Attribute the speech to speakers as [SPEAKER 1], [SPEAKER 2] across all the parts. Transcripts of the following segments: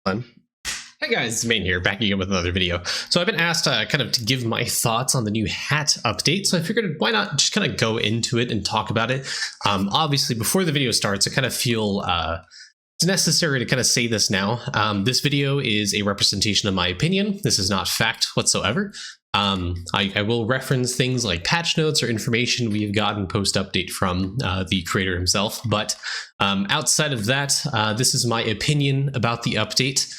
[SPEAKER 1] Fun. Hey guys, it's Main here, back again with another video. So I've been asked kind of to give my thoughts on the new hat update, so I figured why not just kind of go into it and talk about it. Obviously, before the video starts, I kind of feel it's necessary to kind of say this now. This video is a representation of my opinion. This is not fact whatsoever. I will reference things like patch notes or information we have gotten post-update from the creator himself, but outside of that, this is my opinion about the update.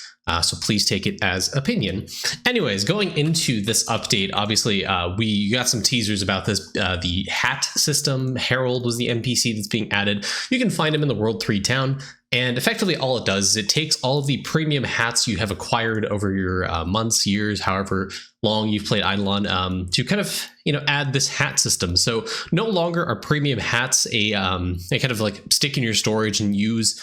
[SPEAKER 1] So please take it as opinion. Anyways, going into this update, obviously we got some teasers about this. The hat system, Herald was the NPC that's being added. You can find him in the World 3 town. And effectively all it does is it takes all of the premium hats you have acquired over your months, years, however long you've played Idleon, to kind of, add this hat system. So no longer are premium hats a kind of like stick in your storage and use,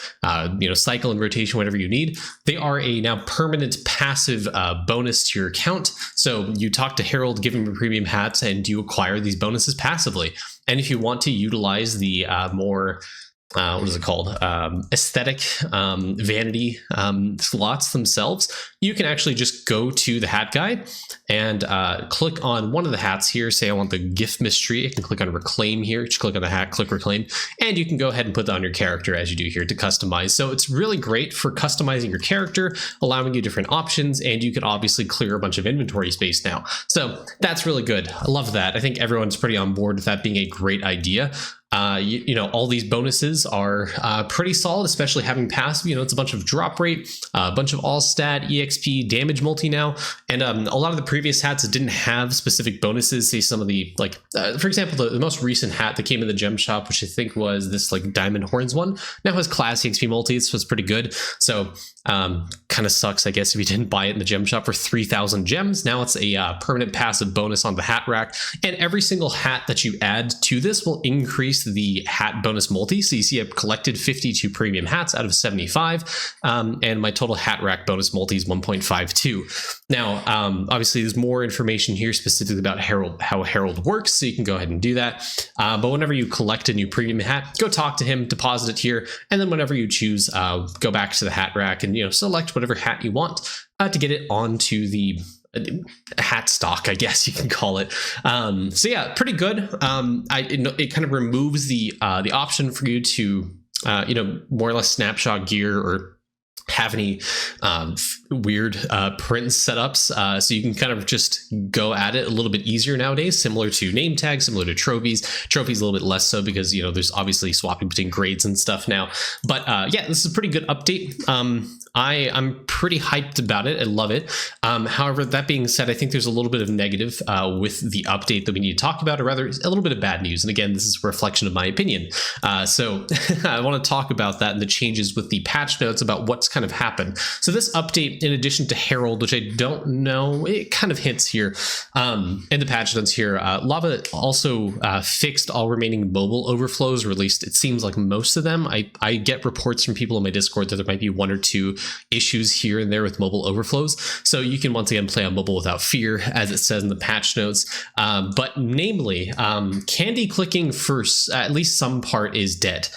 [SPEAKER 1] cycle and rotation, whatever you need. They are a now permanent passive bonus to your account. So you talk to Herald, give him your premium hats, and you acquire these bonuses passively. And if you want to utilize the more what is it called? Aesthetic vanity slots themselves. You can actually just go to the hat guide and click on one of the hats here. Say I want the gift mystery. I can click on reclaim here. Just click on the hat, click reclaim, and you can go ahead and put that on your character as you do here to customize. So it's really great for customizing your character, allowing you different options, and you can obviously clear a bunch of inventory space now. So that's really good. I love that. I think everyone's pretty on board with that being a great idea. All these bonuses are pretty solid, especially having passive. It's a bunch of drop rate, a bunch of all stat, EXP, damage multi now, and a lot of the previous hats that didn't have specific bonuses. Say some of the for example, the most recent hat that came in the gem shop, which I think was this diamond horns one, now has class EXP multi, so it's pretty good. So kind of sucks, I guess, if you didn't buy it in the gem shop for 3,000 gems. Now it's a permanent passive bonus on the hat rack, and every single hat that you add to this will increase the hat bonus multi. So you see I've collected 52 premium hats out of 75, and my total hat rack bonus multi is 1.52. Now, obviously there's more information here specifically about how Herald works, so you can go ahead and do that. But whenever you collect a new premium hat, go talk to him, deposit it here, and then whenever you choose, go back to the hat rack and select whatever hat you want to get it onto the hat stock, I guess you can call it. So yeah, pretty good. It kind of removes the option for you to more or less snapshot gear or have any weird print setups, so you can kind of just go at it a little bit easier nowadays, similar to name tags, similar to trophies a little bit less so, because there's obviously swapping between grades and stuff now. But yeah, this is a pretty good update. I'm pretty hyped about it. I love it. However, that being said, I think there's a little bit of negative with the update that we need to talk about, or rather a little bit of bad news. And again, this is a reflection of my opinion. So I want to talk about that and the changes with the patch notes about what's kind of happened. So this update, in addition to Herald, which I don't know, it kind of hints here in the patch notes here, Lava also fixed all remaining mobile overflows, or at least it seems like most of them. I get reports from people in my Discord that there might be one or two issues here and there with mobile overflows. So you can once again play on mobile without fear, as it says in the patch notes. But namely, candy clicking for at least some part is dead.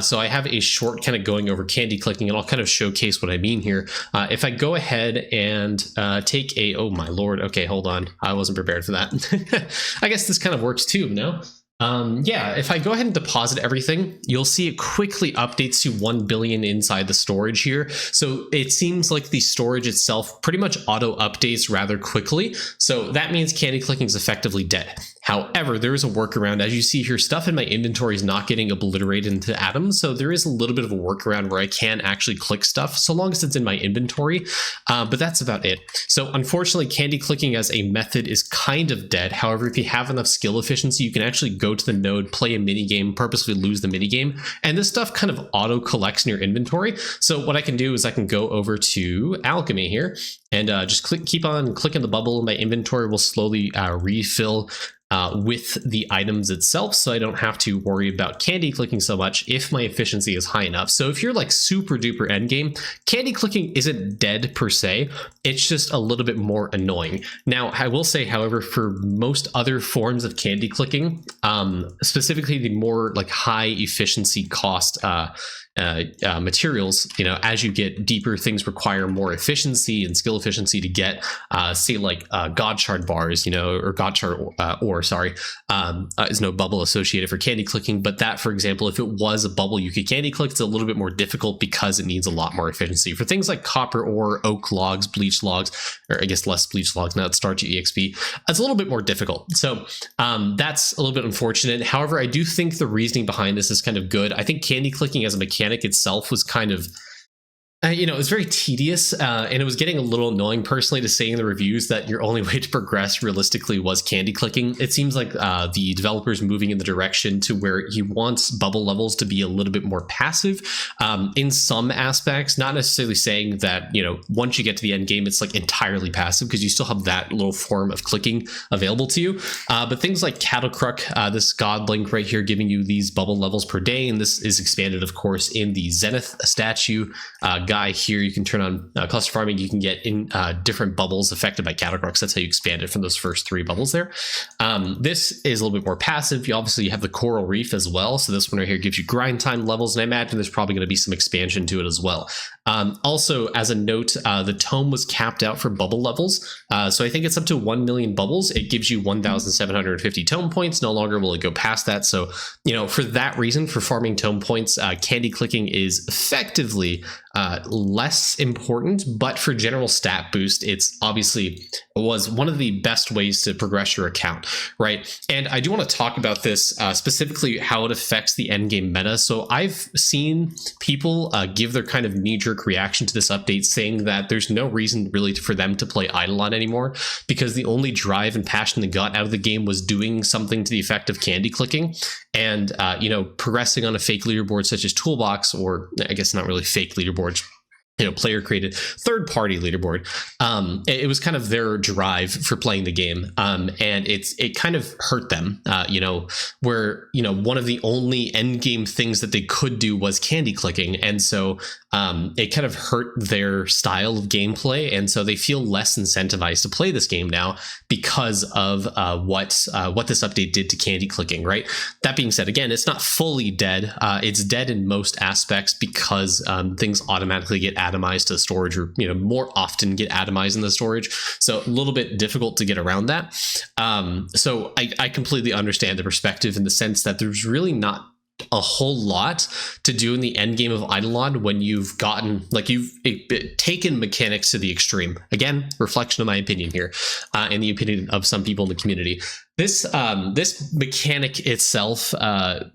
[SPEAKER 1] So I have a short kind of going over candy clicking, and I'll kind of showcase what I mean here. If I go ahead and take a, oh my lord, okay, hold on. I wasn't prepared for that. I guess this kind of works too, no? Yeah, if I go ahead and deposit everything, you'll see it quickly updates to 1 billion inside the storage here. So it seems like the storage itself pretty much auto updates rather quickly. So that means candy clicking is effectively dead. However, there is a workaround. As you see here, stuff in my inventory is not getting obliterated into atoms. So there is a little bit of a workaround where I can actually click stuff so long as it's in my inventory. But that's about it. So unfortunately, candy clicking as a method is kind of dead. However, if you have enough skill efficiency, you can actually go to the node, play a mini game, purposefully lose the mini game, and this stuff kind of auto collects in your inventory. So what I can do is I can go over to alchemy here and just keep on clicking the bubble. My inventory will slowly refill with the items itself, so I don't have to worry about candy clicking so much if my efficiency is high enough. So if you're like super duper endgame, candy clicking isn't dead per se, it's just a little bit more annoying. Now, I will say, however, for most other forms of candy clicking, specifically the more like high efficiency cost materials, as you get deeper, things require more efficiency and skill efficiency to get, say, like God Shard bars, or God Shard ore, sorry, is no bubble associated for candy clicking. But that, for example, if it was a bubble you could candy click, it's a little bit more difficult because it needs a lot more efficiency. For things like copper ore, oak logs, bleach logs, or I guess less bleach logs, now it's starchy EXP, it's a little bit more difficult. So that's a little bit unfortunate. However, I do think the reasoning behind this is kind of good. I think candy clicking as a mechanic itself was kind of, it was very tedious, and it was getting a little annoying personally to say in the reviews that your only way to progress realistically was candy clicking. It seems like the developers moving in the direction to where he wants bubble levels to be a little bit more passive in some aspects, not necessarily saying that, once you get to the end game, it's like entirely passive, because you still have that little form of clicking available to you. But things like Cattle Crook, this God Blink right here, giving you these bubble levels per day. And this is expanded, of course, in the Zenith statue guy here. You can turn on cluster farming. You can get in different bubbles affected by Cattle Crooks. That's how you expand it from those first 3 bubbles there. This is a little bit more passive. You obviously have the Coral Reef as well. So this one right here gives you grind time levels, and I imagine there's probably going to be some expansion to it as well. Also, as a note, the tome was capped out for bubble levels. So I think it's up to 1 million bubbles. It gives you 1,750 tome points. No longer will it go past that. So, for that reason, for farming tome points, candy clicking is effectively less important, but for general stat boost, it's obviously was one of the best ways to progress your account, right? And I do want to talk about this specifically, how it affects the endgame meta. So I've seen people give their kind of knee-jerk reaction to this update, saying that there's no reason really for them to play Idleon anymore, because the only drive and passion they got out of the game was doing something to the effect of candy clicking and progressing on a fake leaderboard such as Toolbox, or I guess not really fake leaderboards, player created third-party leaderboard. It was kind of their drive for playing the game, and it kind of hurt them. Where one of the only end game things that they could do was candy clicking, and so it kind of hurt their style of gameplay, and so they feel less incentivized to play this game now because of what this update did to candy clicking. Right. That being said, again, it's not fully dead. It's dead in most aspects because things automatically get atomized to the storage, or more often get atomized in the storage, so a little bit difficult to get around that. So I completely understand the perspective, in the sense that there's really not a whole lot to do in the end game of Idleon when you've gotten, like, you've taken mechanics to the extreme. Again, reflection of my opinion here, and the opinion of some people in the community. This mechanic itself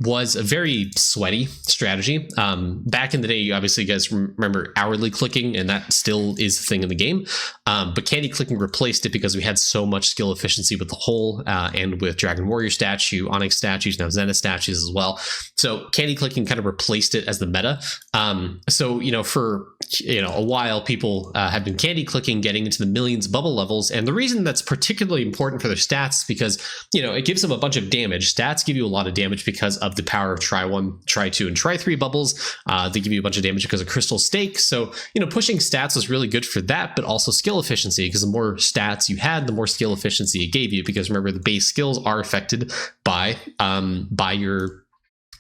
[SPEAKER 1] was a very sweaty strategy. Back in the day, obviously, you guys remember hourly clicking, and that still is the thing in the game. But candy clicking replaced it because we had so much skill efficiency with the hole, and with Dragon Warrior statue, Onyx statues, now Zenith statues as well. So candy clicking kind of replaced it as the meta. So for a while, people have been candy clicking, getting into the millions bubble levels, and the reason that's particularly important for their stats is because it gives them a bunch of damage. Stats give you a lot of damage because of the power of try 1, try 2, and try 3 bubbles. They give you a bunch of damage because of crystal stake. So pushing stats was really good for that, but also skill efficiency, because the more stats you had, the more skill efficiency it gave you. Because remember, the base skills are affected by your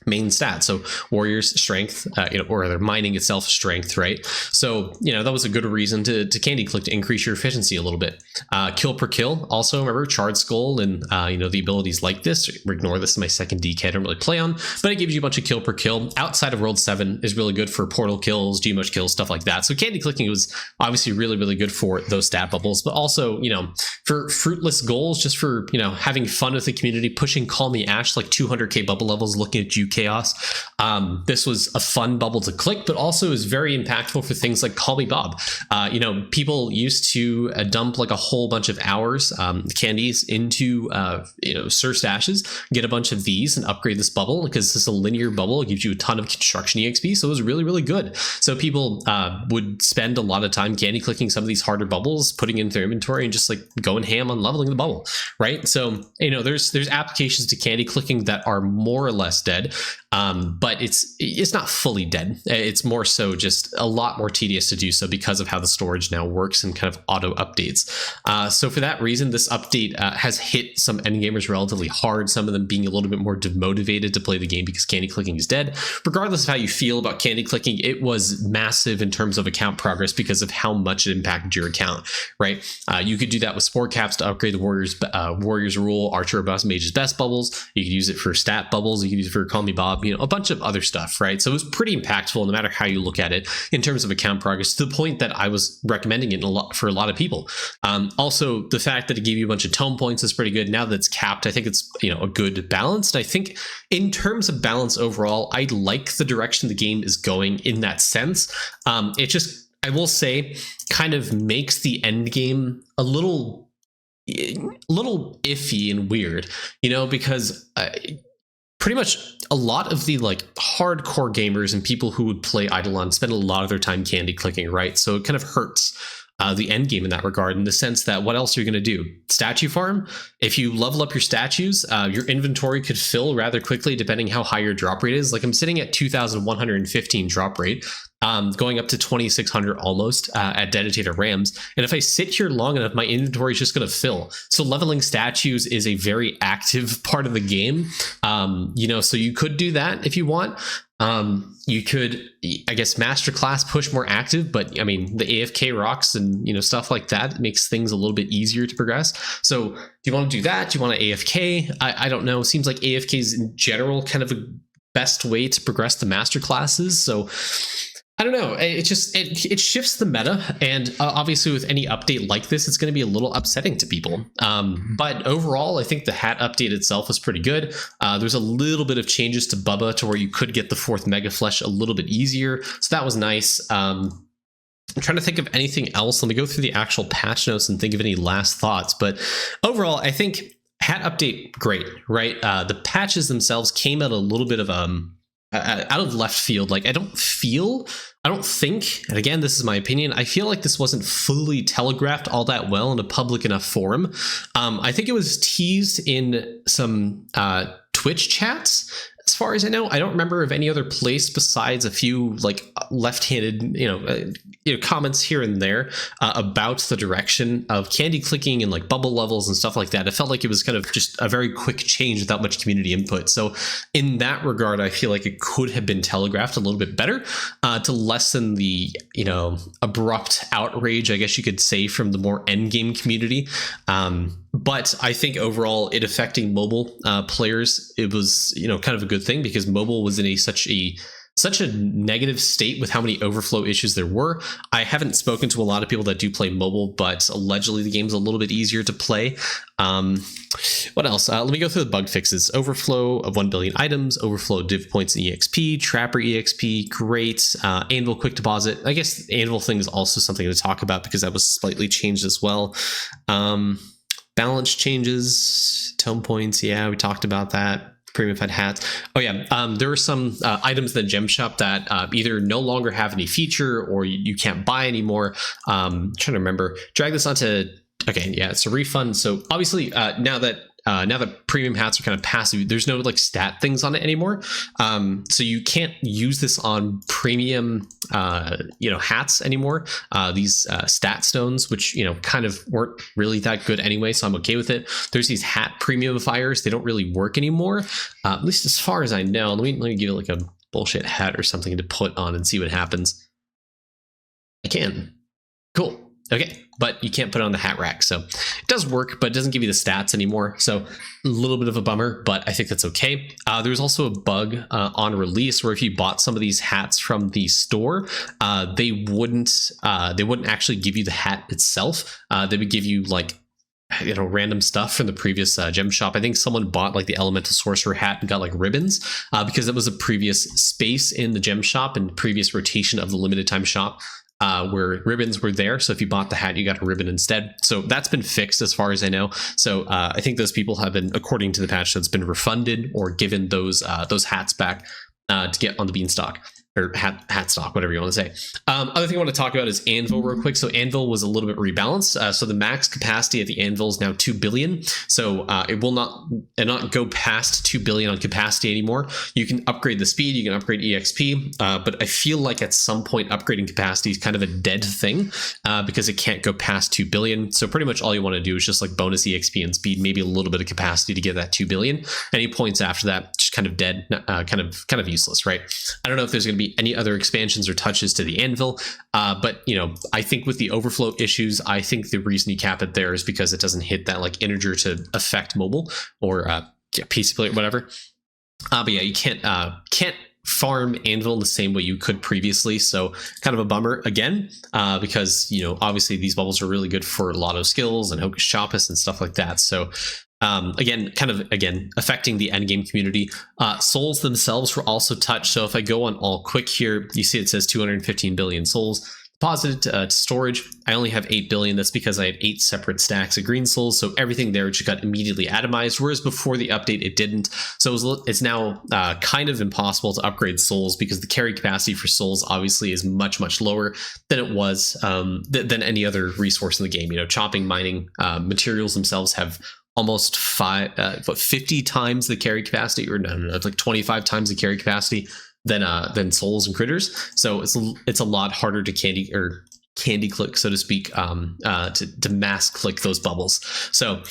[SPEAKER 1] main stat. So warriors strength, or their mining itself strength, right? So that was a good reason to candy click, to increase your efficiency a little bit. Kill per kill, also remember Charred Skull, and the abilities like this. Ignore this, is my second DK I don't really play on, but it gives you a bunch of kill per kill. Outside of World 7 is really good for portal kills, Gmush kills, stuff like that. So candy clicking was obviously really, really good for those stat bubbles, but also for fruitless goals, just for having fun with the community, pushing Call Me Ash like 200k bubble levels, looking at you Chaos. This was a fun bubble to click, but also is very impactful for things like Call Me Bob. People used to dump like a whole bunch of hours, candies into Sir Stashes, get a bunch of these and upgrade this bubble, because this is a linear bubble. It gives you a ton of construction EXP, so it was really, really good. So people would spend a lot of time candy clicking some of these harder bubbles, putting into their inventory, and just like going ham on leveling the bubble, right? So there's applications to candy clicking that are more or less dead. But it's not fully dead. It's more so just a lot more tedious to do so because of how the storage now works and kind of auto updates. So for that reason, this update has hit some endgamers relatively hard, some of them being a little bit more demotivated to play the game because candy clicking is dead. Regardless of how you feel about candy clicking, it was massive in terms of account progress because of how much it impacted your account, right? You could do that with sport caps to upgrade the Warriors rule, Archer Boss Mage's best bubbles. You could use it for stat bubbles. You could use it for Call Me Bob, a bunch of other stuff, right? So it was pretty impactful no matter how you look at it in terms of account progress, to the point that I was recommending it for a lot of people. Also, the fact that it gave you a bunch of tome points is pretty good. Now that it's capped, I think it's a good balance. And I think in terms of balance overall, I like the direction the game is going in that sense. It just, I will say, kind of makes the end game a little iffy and weird, because pretty much a lot of the hardcore gamers and people who would play Idleon spend a lot of their time candy clicking, right? So it kind of hurts the end game in that regard, in the sense that what else are you going to do? Statue farm? If you level up your statues, your inventory could fill rather quickly depending how high your drop rate is. Like, I'm sitting at 2,115 drop rate, going up to 2,600 almost at Deditator Rams. And if I sit here long enough, my inventory is just going to fill. So leveling statues is a very active part of the game. So you could do that if you want. You could, I guess, masterclass push more active, but I mean, the AFK rocks and stuff like that makes things a little bit easier to progress. So do you want to do that? Do you want to AFK? I don't know. Seems like AFK is in general kind of a best way to progress the masterclasses. So I don't know. It shifts the meta, and obviously with any update like this, it's going to be a little upsetting to people. But overall, I think the hat update itself was pretty good. There's a little bit of changes to Bubba to where you could get the 4th Mega Flesh a little bit easier, so that was nice. I'm trying to think of anything else. Let me go through the actual patch notes and think of any last thoughts. But overall, I think hat update, great, right? The patches themselves came out a little bit of out of left field. Like, I don't think, and again, this is my opinion, I feel like this wasn't fully telegraphed all that well in a public enough forum. I think it was teased in some Twitch chats, as far as I know. I don't remember of any other place besides a few left-handed, comments here and there about the direction of candy clicking and bubble levels and stuff like that. It felt like it was kind of just a very quick change without much community input. So in that regard, I feel like it could have been telegraphed a little bit better to lessen the, abrupt outrage, I guess you could say, from the more endgame community. But I think overall, it affecting mobile players, it was, kind of a good thing, because mobile was in such a negative state with how many overflow issues there were. I haven't spoken to a lot of people that do play mobile, but allegedly the game's a little bit easier to play. What else? Let me go through the bug fixes. Overflow of 1 billion items, overflow div points in EXP, Trapper EXP, great. Anvil quick deposit. I guess the Anvil thing is also something to talk about because that was slightly changed as well. Balance changes, tome points. Yeah, we talked about that. Premium fed hats. Oh yeah, there are some items in the gem shop that either no longer have any feature or you can't buy anymore. I'm trying to remember. Drag this onto. Okay, yeah, it's a refund. So obviously, now that premium hats are kind of passive, there's no stat things on it anymore. So you can't use this on premium hats anymore. These stat stones, which kind of weren't really that good anyway, so I'm okay with it. There's these hat premiumifiers. They don't really work anymore, at least as far as I know. Let me give it a bullshit hat or something to put on and see what happens. I can. Cool. Okay, but you can't put it on the hat rack. So it does work, but it doesn't give you the stats anymore. So a little bit of a bummer, but I think that's okay. There's also a bug on release where if you bought some of these hats from the store, they wouldn't actually give you the hat itself. They would give you random stuff from the previous gem shop. I think someone bought the elemental sorcerer hat and got ribbons because it was a previous space in the gem shop and previous rotation of the limited time shop. Where ribbons were there. So if you bought the hat, you got a ribbon instead. So that's been fixed as far as I know. So I think those people have been, according to the patch, that's been refunded or given those hats back to get on the beanstalk. or hat stock, whatever you want to say. Other thing I want to talk about is Anvil real quick. So Anvil was a little bit rebalanced. So the max capacity at the Anvil is now 2 billion. So it will not go past 2 billion on capacity anymore. You can upgrade the speed, you can upgrade EXP, but I feel like at some point upgrading capacity is kind of a dead thing because it can't go past 2 billion. So pretty much all you want to do is just like bonus EXP and speed, maybe a little bit of capacity to get that 2 billion. Any points after that, just kind of dead, kind of useless, right? I don't know if there's going to be any other expansions or touches to the Anvil, but I think with the overflow issues, I think the reason you cap it there is because it doesn't hit that like integer to affect mobile or PC player, whatever. But yeah, you can't farm Anvil in the same way you could previously, so kind of a bummer again, because obviously these bubbles are really good for lotto skills and Hocus Chopus and stuff like that. So again, affecting the endgame community. Souls themselves were also touched. So if I go on all quick here, you see it says 215 billion souls deposited to storage. I only have 8 billion. That's because I have 8 separate stacks of green souls. So everything there just got immediately atomized, whereas before the update, it didn't. So it's now kind of impossible to upgrade souls because the carry capacity for souls obviously is much, much lower than it was than any other resource in the game. Chopping, mining, materials themselves have almost 50 times the carry capacity, or no, it's like 25 times the carry capacity than souls and critters. So it's a lot harder to candy click, so to speak, to mass click those bubbles. So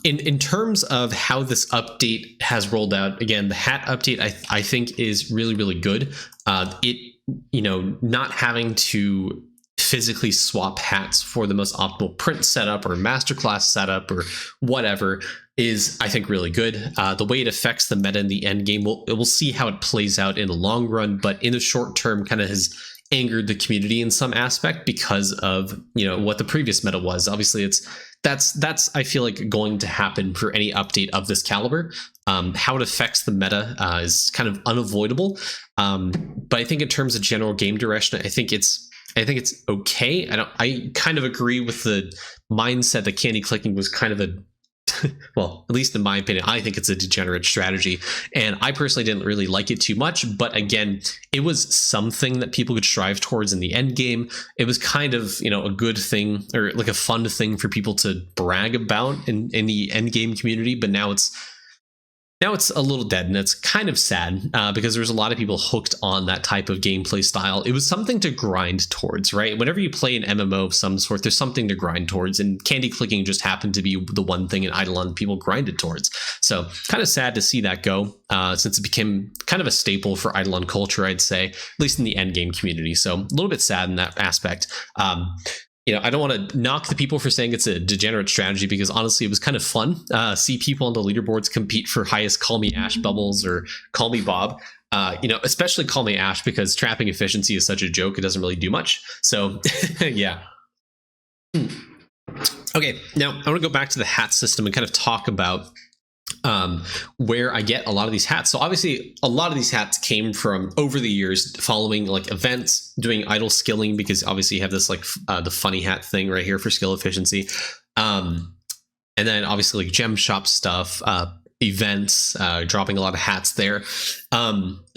[SPEAKER 1] in terms of how this update has rolled out, again, the hat update I think is really, really good. Not having to physically swap hats for the most optimal print setup or masterclass setup or whatever is, I think, really good. The way it affects the meta in the end game, we'll see how it plays out in the long run, but in the short term kind of has angered the community in some aspect because of what the previous meta was. Obviously that's I feel like going to happen for any update of this caliber. How it affects the meta is kind of unavoidable, but I think in terms of general game direction, I think it's okay. I kind of agree with the mindset that candy clicking was kind of a well, at least in my opinion, I think it's a degenerate strategy, and I personally didn't really like it too much. But again, it was something that people could strive towards in the end game. It was kind of a good thing, or like a fun thing for people to brag about in the end game community. But now it's a little dead, and it's kind of sad because there's a lot of people hooked on that type of gameplay style. It was something to grind towards, right? Whenever you play an MMO of some sort, there's something to grind towards, and candy clicking just happened to be the one thing in Idleon people grinded towards. So kind of sad to see that go, since it became kind of a staple for Idleon culture, I'd say, at least in the end game community. So a little bit sad in that aspect. I don't want to knock the people for saying it's a degenerate strategy, because honestly, it was kind of fun. See people on the leaderboards compete for highest Call Me Ash bubbles or Call Me Bob. Especially Call Me Ash, because trapping efficiency is such a joke. It doesn't really do much. So yeah. Okay, now I want to go back to the hat system and kind of talk about where I get a lot of these hats. So obviously a lot of these hats came from over the years following like events, doing idle skilling, because obviously you have this like the funny hat thing right here for skill efficiency, and then obviously like gem shop stuff, events, dropping a lot of hats there.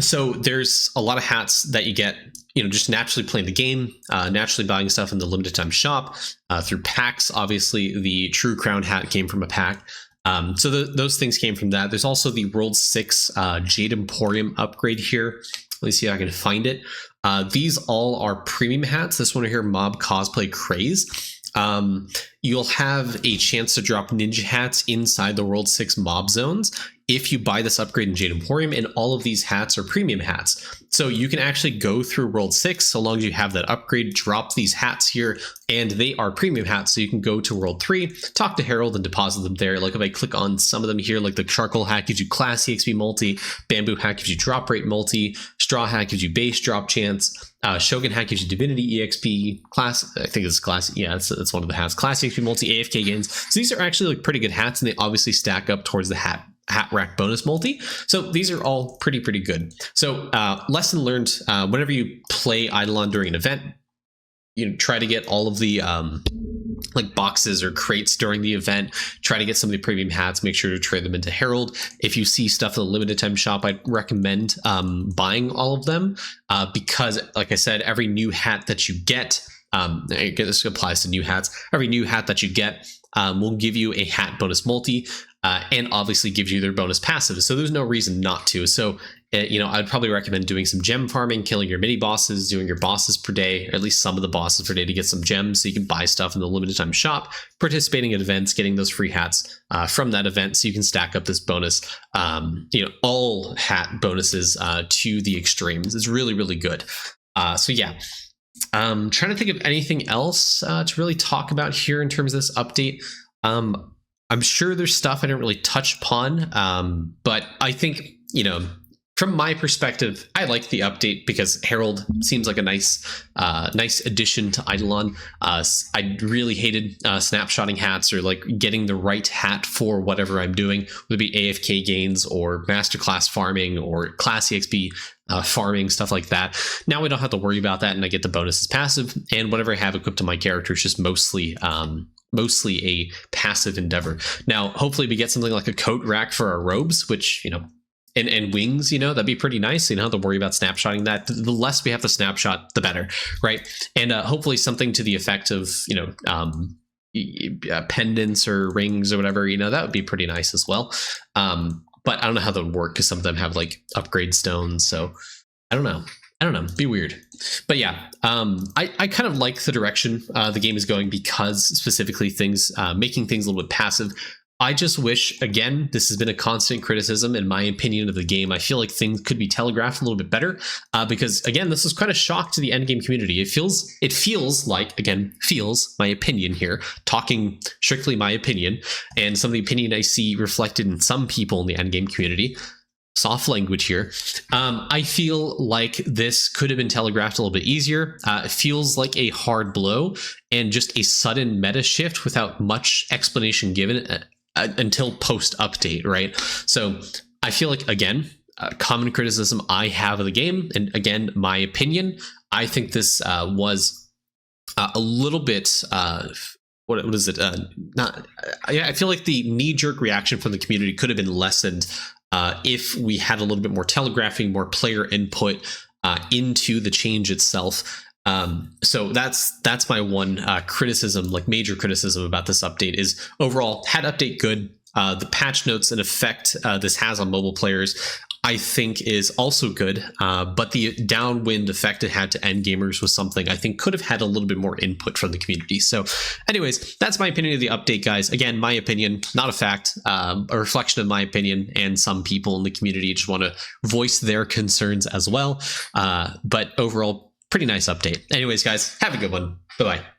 [SPEAKER 1] So there's a lot of hats that you get just naturally playing the game, naturally buying stuff in the limited time shop, through packs. Obviously the True Crown hat came from a pack. So those things came from that. There's also the World 6 Jade Emporium upgrade here. Let me see if I can find it. These all are premium hats. This one here, Mob Cosplay Craze. You'll have a chance to drop ninja hats inside the World 6 mob zones if you buy this upgrade in Jade Emporium, and all of these hats are premium hats. So you can actually go through World 6 so long as you have that upgrade, drop these hats here, and they are premium hats. So you can go to World 3, talk to Harold, and deposit them there. Like if I click on some of them here, like the Charcoal hat gives you Class EXP multi, Bamboo hat gives you drop rate multi, Straw hat gives you base drop chance, Shogun hat gives you Divinity EXP, Class, I think it's Class, yeah, that's one of the hats, Class EXP multi, AFK gains. So these are actually like pretty good hats, and they obviously stack up towards the hat rack bonus multi. So these are all pretty good. So lesson learned, whenever you play Idleon during an event, try to get all of the like boxes or crates during the event. Try to get some of the premium hats. Make sure to trade them into Herald. If you see stuff in the limited time shop, I'd recommend buying all of them because, like I said, every new hat that you get, this applies to new hats. Every new hat that you get will give you a hat bonus multi, and obviously gives you their bonus passive. So there's no reason not to. So I'd probably recommend doing some gem farming, killing your mini bosses, doing your bosses per day, or at least some of the bosses per day to get some gems so you can buy stuff in the limited time shop, participating in events, getting those free hats from that event so you can stack up this bonus, all hat bonuses to the extremes. It's really, really good. So yeah. Trying to think of anything else to really talk about here in terms of this update. I'm sure there's stuff I didn't really touch upon, but I think, from my perspective, I like the update because Herald seems like a nice addition to Idleon. I really hated snapshotting hats or like getting the right hat for whatever I'm doing, whether it be AFK gains or masterclass farming or class EXP farming, stuff like that. Now we don't have to worry about that, and I get the bonuses passive, and whatever I have equipped to my character is just mostly a passive endeavor. Now, hopefully we get something like a coat rack for our robes, which, and wings, that'd be pretty nice. You don't have to worry about snapshotting that. The less we have to snapshot, the better, right? And hopefully something to the effect of, pendants or rings or whatever, that would be pretty nice as well. But I don't know how that would work because some of them have like upgrade stones. So I don't know. Be weird. But yeah, I kind of like the direction the game is going because specifically making things a little bit passive. I just wish, again, this has been a constant criticism in my opinion of the game. I feel like things could be telegraphed a little bit better because, again, this is quite a shock to the endgame community. It feels like, my opinion here, talking strictly my opinion, and some of the opinion I see reflected in some people in the endgame community. Soft language here. I feel like this could have been telegraphed a little bit easier. It feels like a hard blow and just a sudden meta shift without much explanation given until post update, right? So I feel like, again, common criticism I have of the game, and again, my opinion, I think this was a little bit what is it? I feel like the knee-jerk reaction from the community could have been lessened if we had a little bit more telegraphing, more player input into the change itself. So that's my one criticism, like major criticism about this update is overall hat update good. The patch notes and effect this has on mobile players, I think, is also good. But the downwind effect it had to end gamers was something I think could have had a little bit more input from the community. So anyways, that's my opinion of the update, guys. Again, my opinion, not a fact, a reflection of my opinion, and some people in the community just want to voice their concerns as well. But overall, pretty nice update. Anyways, guys, have a good one. Bye-bye.